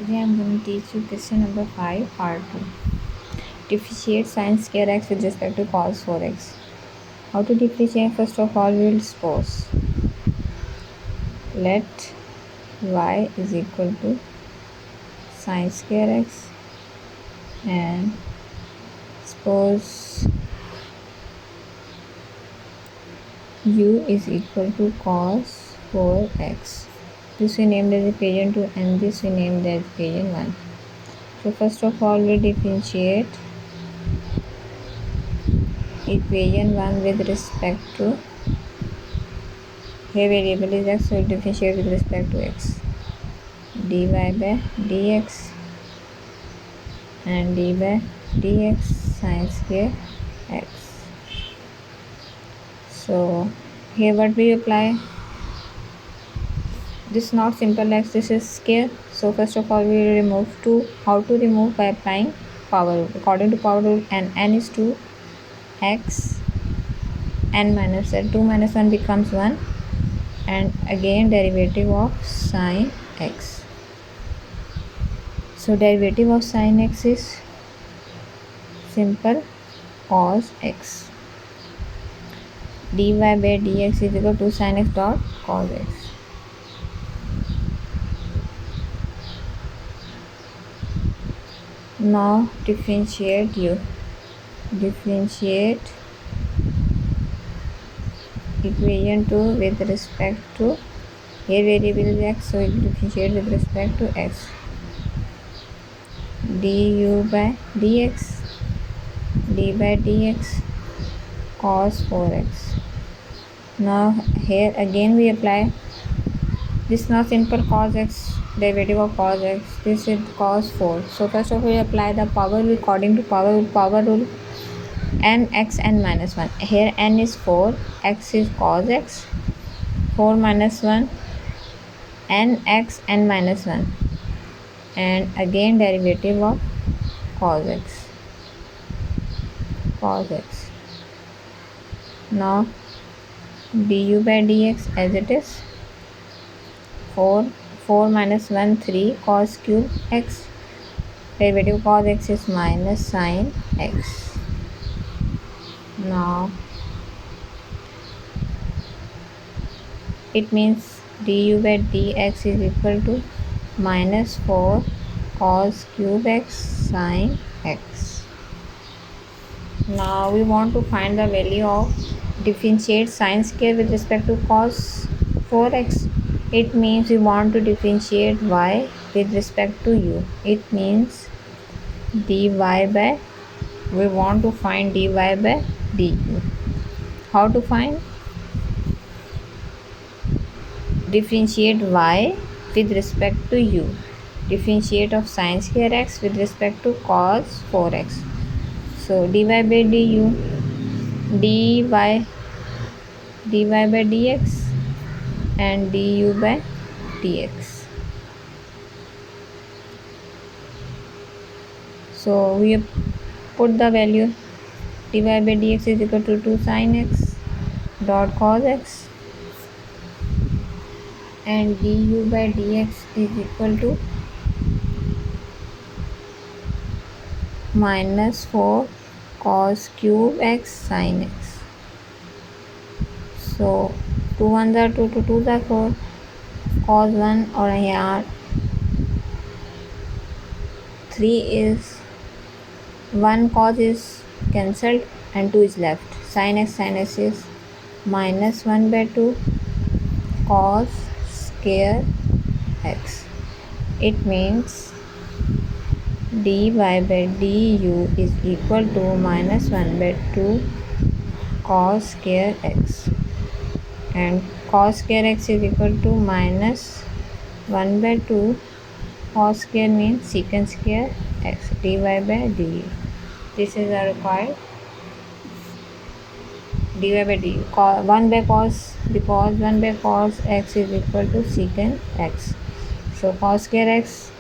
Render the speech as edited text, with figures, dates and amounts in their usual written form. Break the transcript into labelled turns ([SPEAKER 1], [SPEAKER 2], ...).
[SPEAKER 1] Today I am going to teach you question number 5, part 2. Differentiate sin square x with respect to cos 4x. How to differentiate? First of all, we will suppose let y is equal to sin square x and suppose u is equal to cos 4x. This we named as equation 2 and this we named as equation 1. So first of all, we differentiate equation 1 with respect to here variable is x, so we differentiate with respect to x. dy by dx and d by dx sin square x. So here what we apply? This is not simple x, this is square. So first of all, we will remove 2. How to remove? By applying power rule. According to power rule, and n is 2, x n minus 2 minus 1 becomes 1, and again derivative of sin x. So derivative of sin x is simple cos x. dy by dx is equal to sin x dot cos x. Now differentiate equation 2 with respect to here variable is x, so it differentiate with respect to x. du by dx d by dx cos 4x. Now here again we apply this, now simple cos x, derivative of cos x, this is cos 4. So first of all we apply the power rule. According to power rule, n x n minus 1. Here n is 4, x is cos x, 4 minus 1, n x n minus 1, and again derivative of cos x. Now du by dx as it is 4 minus 1 3 cos cube x, derivative cos x is minus sin x. Now it means du by dx is equal to minus 4 cos cube x sin x. Now we want to find the value of differentiate sin square with respect to cos 4x. It means we want to differentiate y with respect to u. It means dy by, we want to find dy by du. How to find? Differentiate y with respect to u. Differentiate of sin square x with respect to cos 4x. So dy by du, dy by dx and du by dx. So we put the value dy by dx is equal to 2 sin x dot cos x, and du by dx is equal to minus 4 cos cube x sin x. So 2 1s are 2, 2 2s are 4, cos 1 और यहाँ 3 is 1 cos is cancelled and 2 is left. Sin x is minus 1 by 2 cos square x. It means dy by du is equal to minus 1 by 2 cos square x, and cos square x is equal to minus 1 by 2 cos square means secant square x dy by du. This is our required dy by du. 1 by cos, because 1 by cos x is equal to secant x. So cos square x